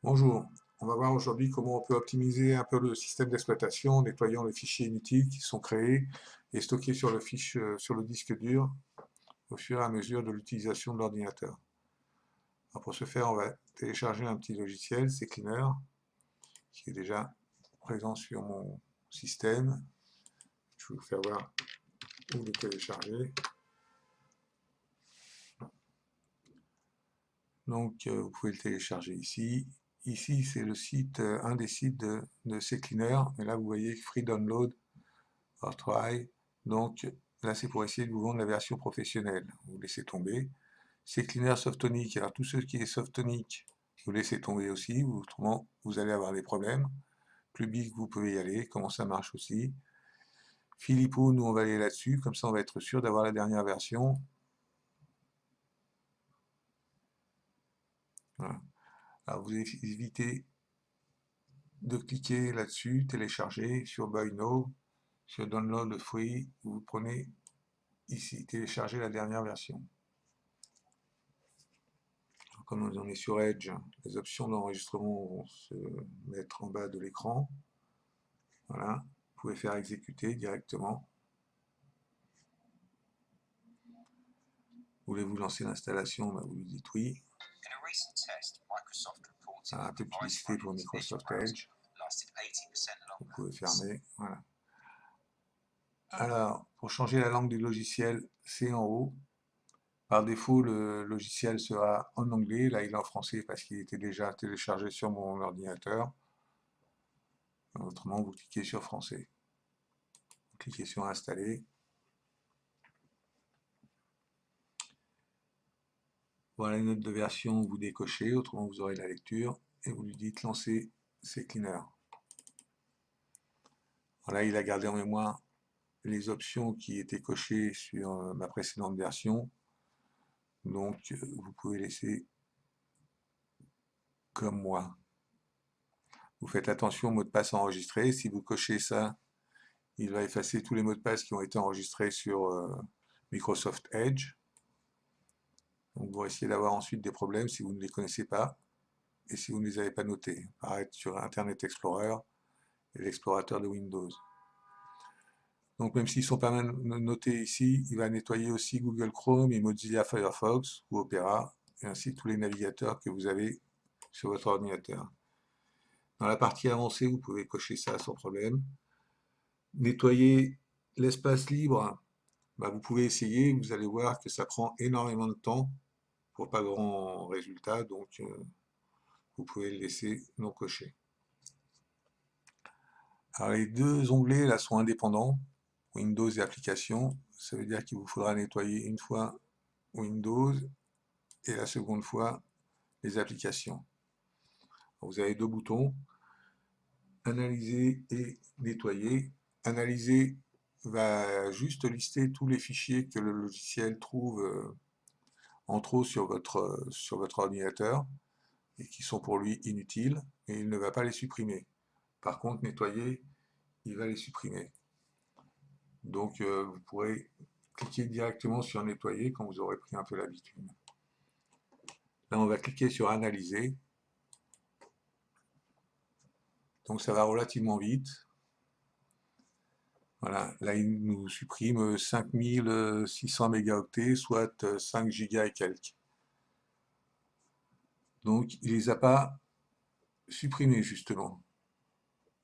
Bonjour, on va voir aujourd'hui comment on peut optimiser un peu le système d'exploitation en nettoyant les fichiers inutiles qui sont créés et stockés sur sur le disque dur au fur et à mesure de l'utilisation de l'ordinateur. Alors pour ce faire, on va télécharger un petit logiciel, CCleaner, qui est déjà présent sur mon système. Je vais vous faire voir où le télécharger. Donc vous pouvez le télécharger ici. Ici, c'est le site, un des sites de CCleaner. Et là, vous voyez Free Download or try. Donc là, c'est pour essayer de vous vendre la version professionnelle. Vous laissez tomber. CCleaner Softonic. Alors tout ce qui est Softonic, vous laissez tomber aussi. Autrement, vous allez avoir des problèmes. Public, vous pouvez y aller. Comment ça marche aussi. Philippou, nous on va aller là-dessus. Comme ça, on va être sûr d'avoir la dernière version. Voilà. Alors vous évitez de cliquer là-dessus, télécharger sur Buy Now, sur Download Free, vous prenez ici, télécharger la dernière version. Comme on est sur Edge, les options d'enregistrement vont se mettre en bas de l'écran. Voilà, vous pouvez faire exécuter directement. Voulez-vous lancer l'installation? Vous lui dites oui. Un peu de publicité pour Microsoft Edge. Vous pouvez fermer. Voilà. Alors, pour changer la langue du logiciel, c'est en haut. Par défaut, le logiciel sera en anglais. Là, il est en français parce qu'il était déjà téléchargé sur mon ordinateur. Autrement, vous cliquez sur français. Vous cliquez sur installer. Voilà une note de version, vous décochez, autrement vous aurez la lecture, et vous lui dites lancer CCleaner. Voilà, il a gardé en mémoire les options qui étaient cochées sur ma précédente version. Donc, vous pouvez laisser comme moi. Vous faites attention au mot de passe enregistré. Si vous cochez ça, il va effacer tous les mots de passe qui ont été enregistrés sur Microsoft Edge. Donc, vous risquez d'avoir ensuite des problèmes si vous ne les connaissez pas et si vous ne les avez pas notés. Pareil sur Internet Explorer et l'explorateur de Windows. Donc même s'ils sont pas mal notés ici, il va nettoyer aussi Google Chrome et Mozilla Firefox ou Opera, et ainsi tous les navigateurs que vous avez sur votre ordinateur. Dans la partie avancée, vous pouvez cocher ça sans problème. Nettoyer l'espace libre, vous pouvez essayer, vous allez voir que ça prend énormément de temps pour pas grand résultat, donc vous pouvez le laisser non coché. Alors les deux onglets là sont indépendants, Windows et applications, ça veut dire qu'il vous faudra nettoyer une fois Windows et la seconde fois les applications. Vous avez deux boutons, analyser et nettoyer. Analyser va juste lister tous les fichiers que le logiciel trouve en trop sur votre ordinateur et qui sont pour lui inutiles, et il ne va pas les supprimer. Par contre, nettoyer, il va les supprimer. Donc vous pourrez cliquer directement sur nettoyer quand vous aurez pris un peu l'habitude. Là, on va cliquer sur analyser. Donc ça va relativement vite. Voilà, là il nous supprime 5600 mégaoctets, soit 5 gigas et quelques. Donc il ne les a pas supprimés justement.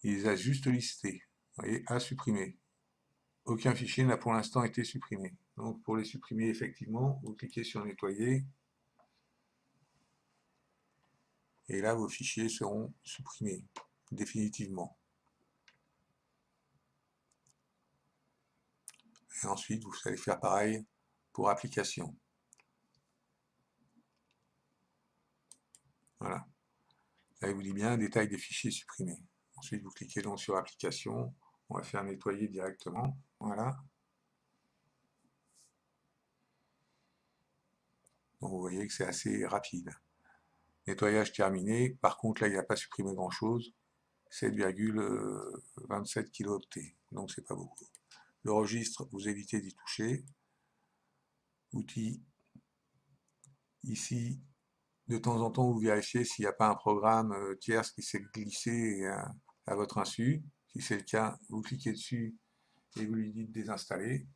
Il les a juste listés. Vous voyez, à supprimer. Aucun fichier n'a pour l'instant été supprimé. Donc pour les supprimer effectivement, vous cliquez sur nettoyer. Et là vos fichiers seront supprimés définitivement. Et ensuite vous allez faire pareil pour application. Voilà. Là, il vous dit bien détail des fichiers supprimés. Ensuite, vous cliquez donc sur application. On va faire nettoyer directement. Voilà. Donc, vous voyez que c'est assez rapide. Nettoyage terminé. Par contre, là, il n'a pas supprimé grand-chose. 7,27 kilooctets. Donc, c'est pas beaucoup. Le registre, vous évitez d'y toucher. Outils. Ici, De temps en temps, vous vérifiez s'il n'y a pas un programme tierce qui s'est glissé à votre insu. Si c'est le cas, vous cliquez dessus et vous lui dites désinstaller.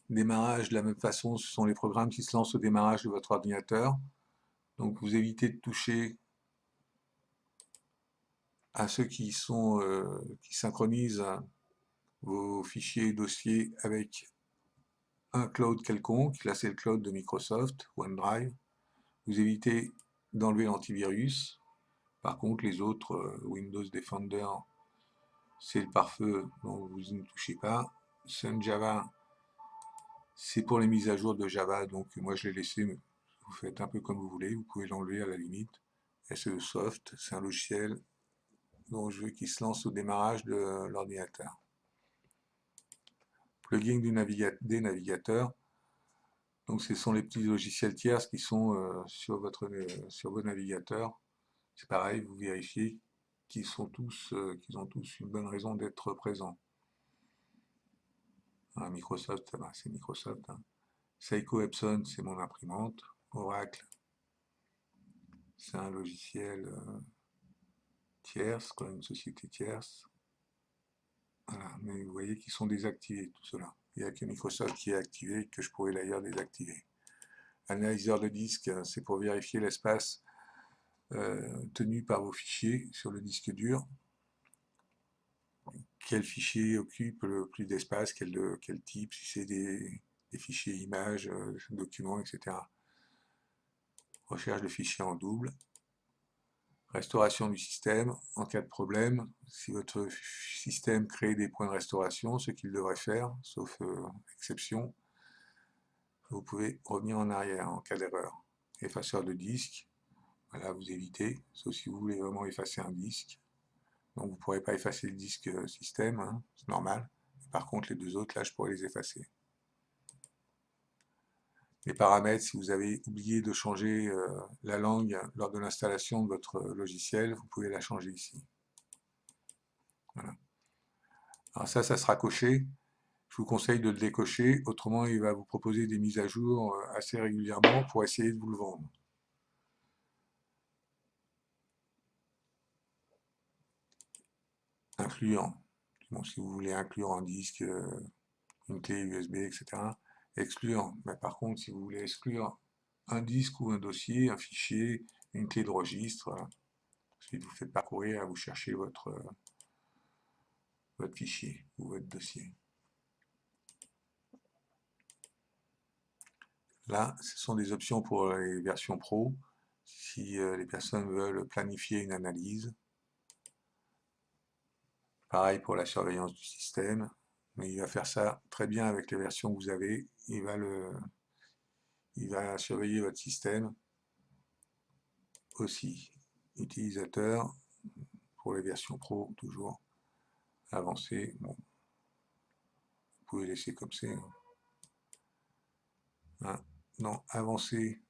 Démarrage, de la même façon, ce sont les programmes qui se lancent au démarrage de votre ordinateur. Donc vous évitez de toucher à ceux qui synchronisent vos fichiers et dossiers avec un cloud quelconque. Là, c'est le cloud de Microsoft, OneDrive. Vous évitez d'enlever l'antivirus. Par contre, les autres, Windows Defender, c'est le pare-feu, donc vous ne touchez pas. Sun Java, c'est pour les mises à jour de Java, donc moi je l'ai laissé, mais vous faites un peu comme vous voulez, vous pouvez l'enlever à la limite. SE Soft, c'est un logiciel dont je veux qu'il se lance au démarrage de l'ordinateur. Plugin des navigateurs, donc ce sont les petits logiciels tiers qui sont sur vos navigateurs. C'est pareil, vous vérifiez qu'ils ont tous une bonne raison d'être présents. Microsoft, c'est Microsoft. Seiko Epson, c'est mon imprimante. Oracle, c'est un logiciel tierce, comme une société tierce. Voilà, mais vous voyez qu'ils sont désactivés, tout cela. Il n'y a que Microsoft qui est activé, que je pourrais d'ailleurs désactiver. Analyseur de disque, c'est pour vérifier l'espace tenu par vos fichiers sur le disque dur. Quel fichier occupe le plus d'espace, quel type, si c'est des fichiers images, documents, etc. Recherche de fichiers en double. Restauration du système. En cas de problème, si votre système crée des points de restauration, ce qu'il devrait faire, sauf exception, vous pouvez revenir en arrière en cas d'erreur. Effaceur de disque, voilà, vous évitez, sauf si vous voulez vraiment effacer un disque. Donc vous ne pourrez pas effacer le disque système, hein, c'est normal. Par contre, les deux autres, là, je pourrais les effacer. Les paramètres, si vous avez oublié de changer la langue lors de l'installation de votre logiciel, vous pouvez la changer ici. Voilà. Alors ça sera coché. Je vous conseille de le décocher, autrement il va vous proposer des mises à jour assez régulièrement pour essayer de vous le vendre. Incluant. Bon, si vous voulez inclure un disque, une clé USB, etc. Excluant. Mais par contre, si vous voulez exclure un disque ou un dossier, un fichier, une clé de registre, ensuite vous faites parcourir, vous cherchez votre fichier ou votre dossier. Là, ce sont des options pour les versions pro, si les personnes veulent planifier une analyse. Pareil pour la surveillance du système, mais il va faire ça très bien avec les versions que vous avez. Il va surveiller votre système aussi. Utilisateur, pour les versions pro, toujours. Avancé, bon, vous pouvez laisser comme c'est. Hein. Non, avancé.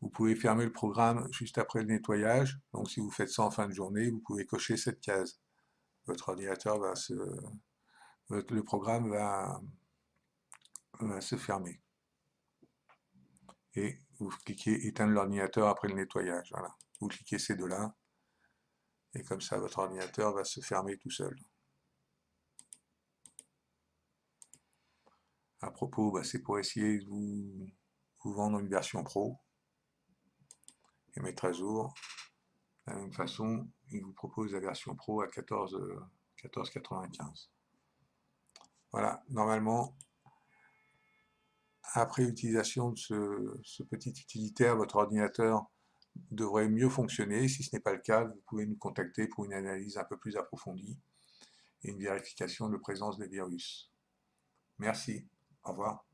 Vous pouvez fermer le programme juste après le nettoyage. Donc si vous faites ça en fin de journée, vous pouvez cocher cette case. Votre ordinateur le programme va se fermer. Et vous cliquez éteindre l'ordinateur après le nettoyage. Voilà. Vous cliquez ces deux-là. Et comme ça, votre ordinateur va se fermer tout seul. À propos, c'est pour essayer de vous vendre une version pro et mettre à jour. De la même façon, il vous propose la version pro à 14,95. Voilà, normalement, après utilisation de ce petit utilitaire, votre ordinateur devrait mieux fonctionner. Si ce n'est pas le cas, vous pouvez nous contacter pour une analyse un peu plus approfondie et une vérification de présence des virus. Merci, au revoir.